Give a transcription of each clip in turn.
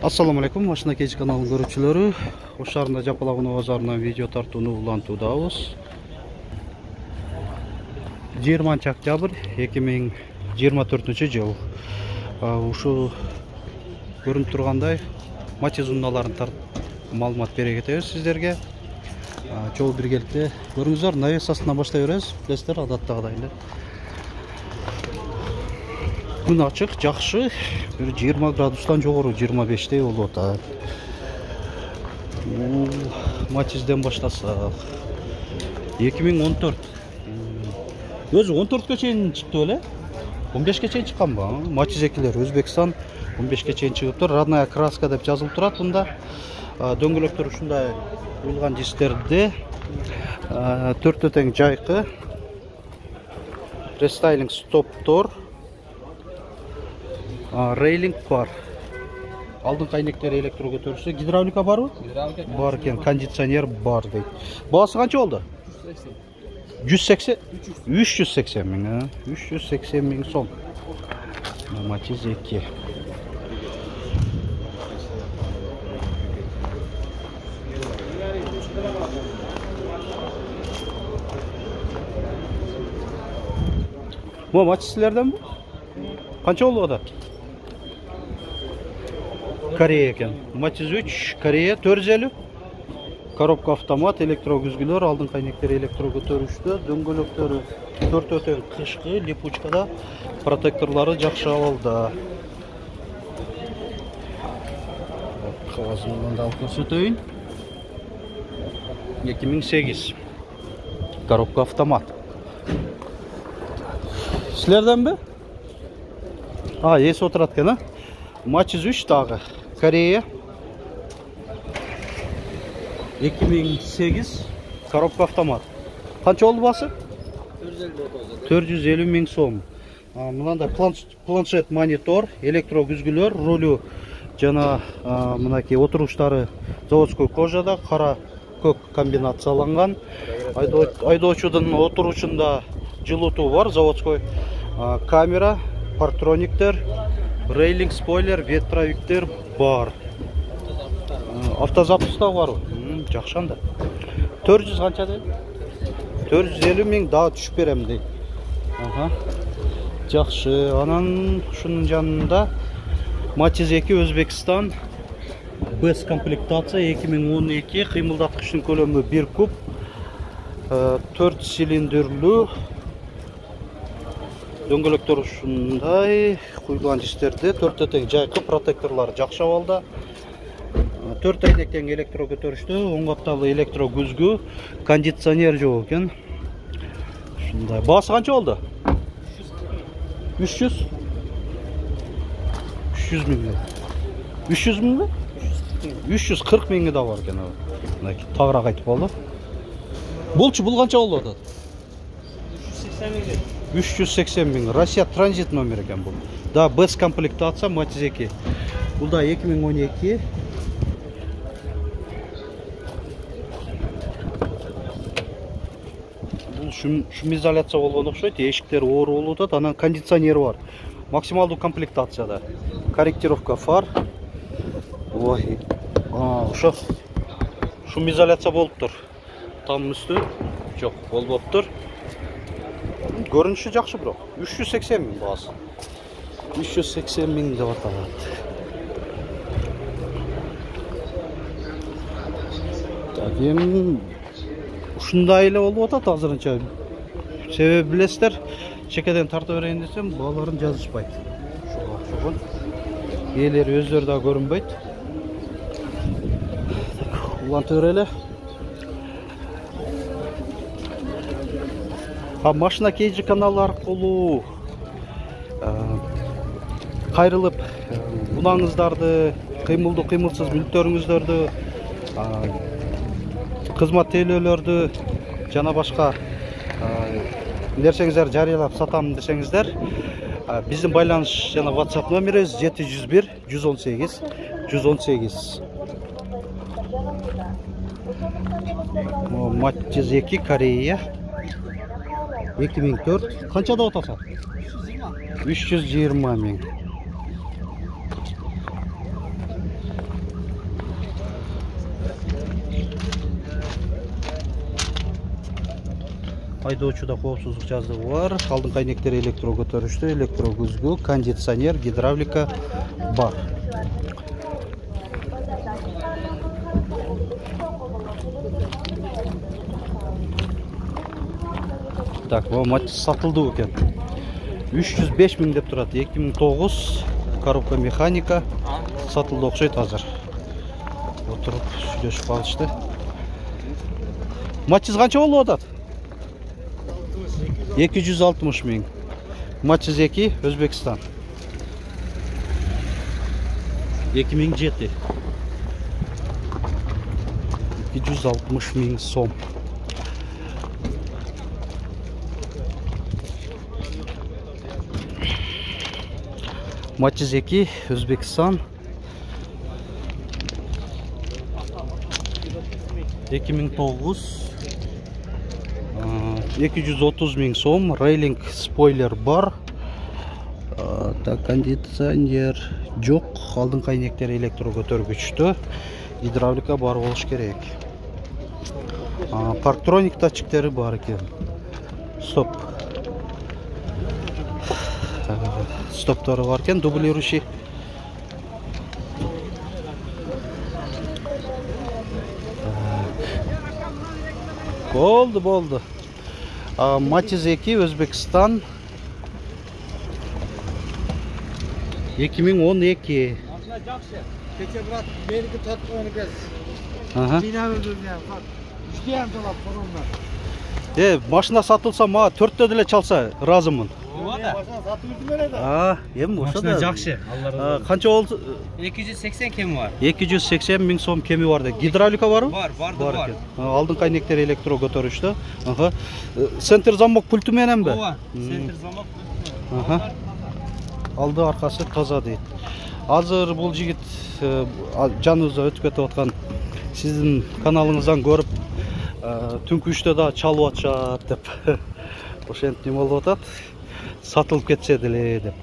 Assalamu alaikum, Машина Кеч каналының көрүүчүлөрү. Ош шаарында Жапалакуноо базарынан видео тартууну улантуудабыз. 20 октябрь 2024 жыл. Ушу көрүнүп тургандай Matiz унааларын маалымат бере кетебиз сиздерге. Жол биргеликте көрүңүздөр, навесасынан баштай беребиз. Билесиздер, адаттагыдай эле. Күн ачык, жакшы. 20 градустан жогору 25дей болуп атат. Матизден баштасак 2014. Өзү 14ке чейин чыкты беле? 15ке чейин чыкканбы? Матиз экилер Өзбекстан 15ке чейин чыгыптыр. Родная краска деп жазылып турат мында. Дөңгөлөктөр ушундай куюлган дистерде. 4 тең жайкы. Рестайлинг стоптор. Рейлинг бар. Алдын кайнектери электро көтөрүшү, гидравлика барбы? Бар экен, кондиционер бар дейт. Баасы канча болду? 180 380 миң, 380 миң сом. Matiz 2. Bu Matiz'lerden bu? Kança oldu o da? Koreya eкен. Matiz 3, Koreya 450. Коробка автомат, электро күзгүлөр, алдын кайнектери электро көтөрүштү, дөңгөлөктөрү 4 өтөң кышкы, липучкада, протекторлары жакшы абалда. Кагазын да алып көрсөтөйүн. 2008. Коробка автомат. Силерденби? Esi oturat eкен, Matiz 3 дагы. Koreya 2008 коробка автомат. Канча болду баасы? 450 миң сом. Мынандай планшет монитор, электро күзгүлөр, рулю жана мынакей отуруштары заводской кожада, кара көк комбинацияланган. Айдоочудун отурушунда жылытуу бар, заводской. Камера, партрониктер, рейлинг, спойлер, ветровиктер бар. Автозапуста бар. Жакшы анда. 400 канча дейт? 450 миң дагы түшүп берем дейт. Жакшы. Анан ушунун жанында Matiz 2 Өзбекстан без комплектация 2012, кыймылдаткычтын көлөмү 1 куб, 4 цилиндрлүү. Дөңгөлөктөр ушундай куюлган дистерде, 4 тең жайкы, протекторлор жакшы абалда. 4 айдектен электро көтөрүштү, оң капталуу электро күзгү, кондиционер жок экен. Ушундай. Баасы канча болду? 300 миң. 300 миңби? 340 миңи да бар экен. Мынакей тагыраак айтып болду. Булчу бул канча болду атат? 380 миң. Россия транзит номер екен бұл. Да, без комплектация Matiz 2. Бұл да 2012. Бұл шум изоляция болгон окшойт, эшиктер оор болуп атат, анан кондиционер бар. Максималдуу комплектацияда. Корректировка фар. Ой. Ошо шум изоляция болуптур. Там үстү жок, болбоптур. Görünüşü жақсы бирок. 380 миң баасы. 380 миң деп аталат. Так, эми ушундай эле болуп атат азырынча. Себеби билесиздер, чекеден тарта берейин десем, бааларын жазышпайт. Ошого окшогон. Ээлери өздөрү да көрүнбөйт. Уланта берели. Машина Кеч каналы аркылуу кайрылып унаңыздарды, кыймылдуу кыймылсыз мүлктөрүңүздөрдү, кызмат тейлөөлөрдү жана башка нерсеңиздер жарыялап сатам десеңиздер, биздин байланыш жана WhatsApp номерибиз 701 118 118. Matiz 2 Koreya 2004. Kançada otasa? 320 миң. Айдоочуда коопсуздук жаздыгы бар. Алдыңкы айнектер электро көтөрүштү, электро күзгү, кондиционер, гидравлика бар. Так, bu maç satıldı ekan. 305 ming deb turadi. 2009 коробка механика satıldı окшойт азыр. Oturup сүйлөшүп калышты. Матчыз канча болуп атат? 260 ming. Матчыз 2 Өзбекстан. 2007. 260 ming сом. Матчыз 2 Өзбекстан. 2009 230 ming сом. Рейлинг спойлер бар. Так, кондиционер жок. Алдыңкы айнектер электро көтөргүчтүү. Гидравлика бар болуш керек. Парктроник датчиктери бар экен. Стоп. Стоптору бар экен, дублирующий. Болды. Матчыз 2 Өзбекстан. 2012. Keçe bırak, belki tatlı kes. Bina öldürüyor, bak. Üçleyen dolap sonunda. Машина сатылса, ма 4-тө деле чалса, разымын. Машина satıldı nerede? Эми ошо да. Машина жакшы, Алла разы болсун. Канча болду? 280 кеми бар. 280 ming сом кеми бар деп. Гидравлика барбы? Бар Бар. Алдыңкы айнектер электро көтөрүштү. Центр замок пульту мененби? Ооба, центр замок. Алды аркасы таза дейт. Азыр бул жигит жаныбызда өтүп кетип аткан сиздин каналыңыздан көрүп, түнкү 3-тө да чалып атышат деп. Ошентип неме болуп атат. Сатылып кетсе деле деп.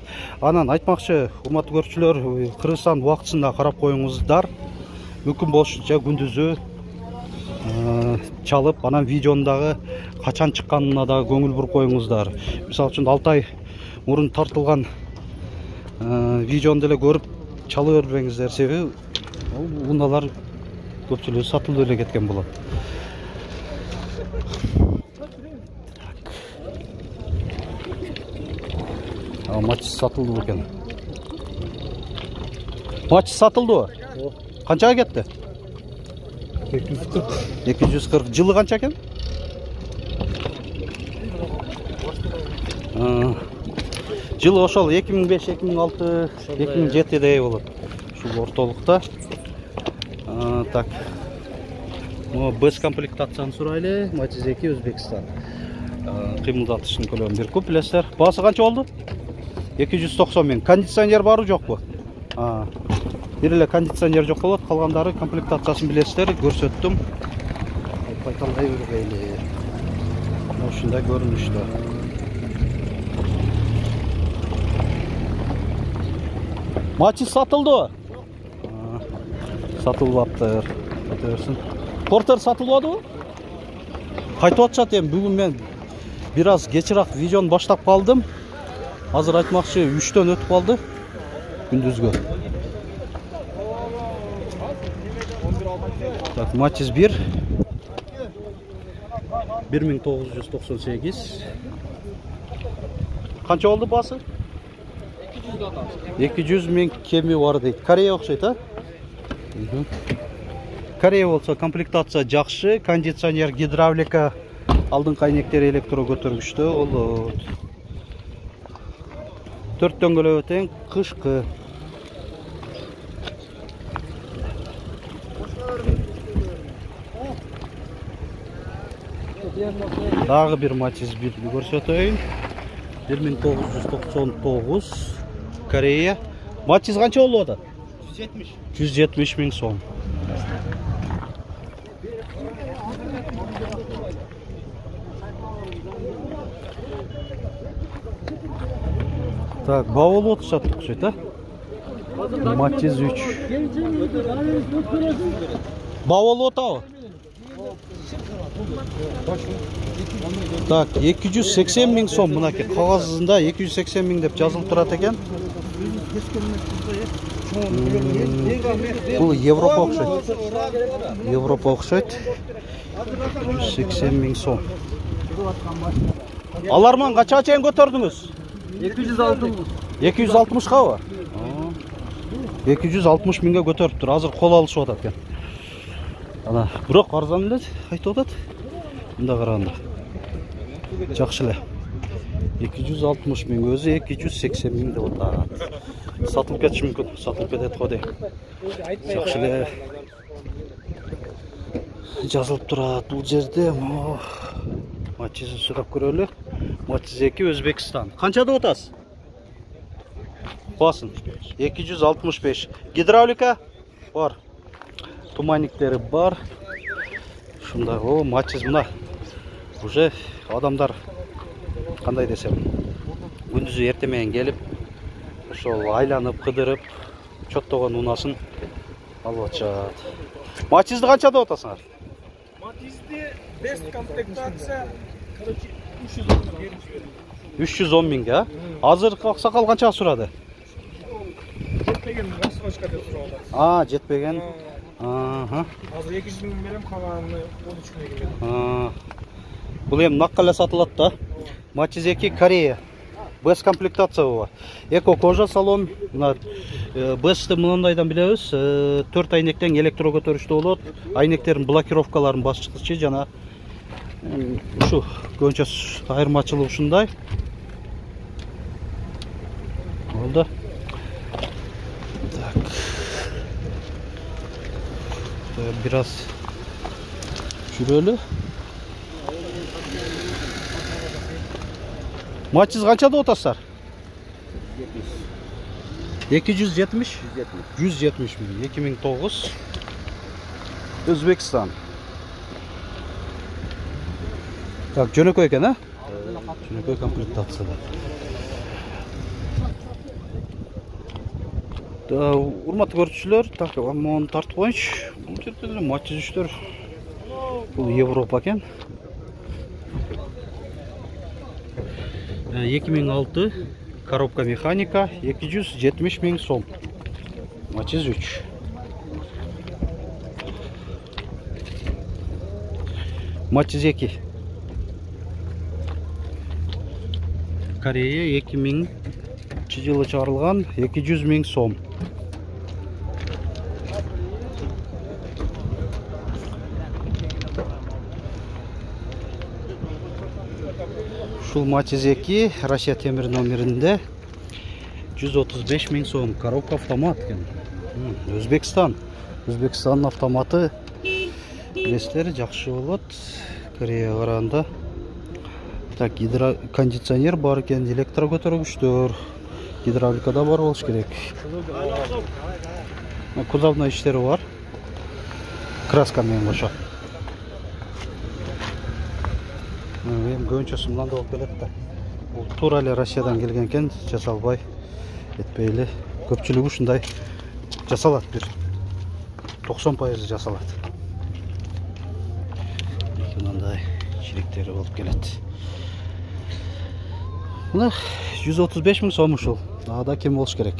Анан айтмакчы, урматтуу көрүүчүлөр, Кыргызстан убактысында карап коюңуздар. Мүмкүн болушунча күндүзү чалып, анан видеонун дагы качан чыкканына да көңүл буруп коюңуздар. Мисалы үчүн 6 ай мурун тартылган видеону деле көрүп чалып бербеңиздер, себеби унаалар көпчүлүгү сатылып эле кеткен болот. Матч сатылды экен. Матч сатылды. Канчага кетти? 240. 240. Жылы канча экен? Жылы ошол 2005, 2006, 2007 болот. Ушул ортолукта. Так. Без комплектацияны сурайлы. Матчыз 2 Өзбекстан. Кыймылдатыштын көлөмү 1 куб билесиздер. Баасы канча болду? 290 ming. Кондиционер барбы жокпу? Бир эле кондиционер жок болот, калгандары комплектациясын билесиздер, көрсөттүм. Кайталай бергейли. Ушундай көрүнүштө. Матчы сатылды. Сатылбаптыр. Өтөрсүн. Портер сатылбадыбы? Кайтып атышат эми. Бүгүн мен бир аз кечирээк видеону баштап калдым. Азыр айтмакчы 3-төн өтүп калды күндүзгө. Так, матчыз 1. 1998. Канча болду баасы? 200 ming кеми бар дейт. Корея окшойт, а? Корея болсо комплектация жакшы, кондиционер, гидравлика, алдыңкы айнектер электро көтөргүчтүү болот. 4 дөңгөлөк тең, кышкы. Дагы бир матчыз бирди көрсөтөйүн. 1999 Корея. Матчыз канча болуп атат? 170. 170 ming сом. Так, баулы отышат окшойт, а? Матчыз 3. Баулы отабы? Так, 280 миң сом мынаки кагазында 280 миң деп жазылып турат экен. Бул Европа окшойт. Европа окшойт. 280 миң сом. Аларман кача чейин көтөрдүңүз? 260. 260-га бар. 260 миңге көтөрүптүр. Азыр кол алышып атат экен. Ана, бирок арзан эле айтып атат. Мында караганда. Жакшы эле. 260 миң, өзү 280 миң деп атат. Сатылып кетиши мүмкүн. Сатылып кетет го дейм. Жакшы эле. Жазылып турат бул жерде. Матчизин сурап көрөлү. Матчиз 2 Өзбекстан. Канча деп атасыз? Басын. 265. Гидравлика бар. Туманниктери бар. Шундай, о, матчиз мына. Уже адамдар кандай десем, күндүзү эрте менен келип, ошол айланып, кыдырып, чоттогон унасын алып атышат. Матчизди канча деп атасыңар? Матизди best комплектация, короче, 310 миңге, а? Азыр аксакал канчага сурады? жетпеген рассрочка деп сурап атат. Жетпеген. Азыр 200 миң берем, калганын 13 миңге берем. Бул эми накка эле сатылат да. Матчиз 2 Корея. Бес комплектация бар. Эко кожа салон. Мына Бести мындайдан билебиз. 4 айнектен электро көтөрүштүү болот. Айнектердин блокировкаларын басчыкчы жана ушу көбүнчө айырмачылыгы ушундай. Болду. Так. Biraz жүрөлү. Матчиз канча деп атасыздар? 270? 170 миң. 2009. Өзбекстан. Так, жөнөкөй экен, а? Жөнөкөй комплектацияда. Урматтуу көрүүчүлөр, так, амон тартып коюнчу. Бул жерде эле матчиз үчтөр. Бул Европа экен. 2006 коробка механика 270 миң сом. Матчиз 3. Матчиз 2. Корея 2000 жылы чыгарылган 200 миң сом. Шул Матчиз 2 Россия темир номеринде 135 миң сом. Коробка автомат экен. Өзбекстан. Өзбекстандын автоматы билесиздер, жакшы болот. Кореяга караганда. Так, кондиционер бар экен, электро көтөргүчтөр. Гидравликада бар болуш керек. Кузовной иштери бар. Краска менен кошо. Эми көбүнчөсү мындай болуп келет да. Бул туура эле Россиядан келген экен, жасалбай этпей эле. Көпчүлүгү ушундай жасалат, бир 90% жасалат. Мындай чириктери болуп келет. Мына 135 миң сом ушул. Ада кем болуш керек.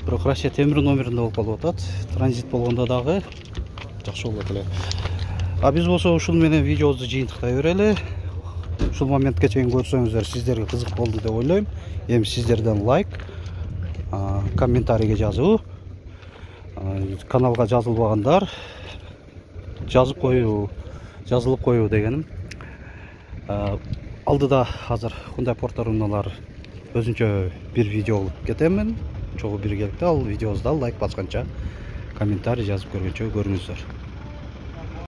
Бирок Россия темир номеринде болуп калып атат. Транзит болгондо дагы жакшы болот эле. А биз болсо ушул менен видеобузду жыйынтыктай берели. Ушул моментке чейин көрсөңүздөр, сиздерге кызык болду деп ойлойм. Эми сиздерден лайк, комментарийге жазуу, каналга жазылбагандар жазылып коюу дегеним. Алдыда азыр кандай порторуналар өзүнчө бир видео алып кетемин. Чогуу биргеликте ал видеобузда лайк басканча комментарий жазып көргөнчө көрүңүздөр.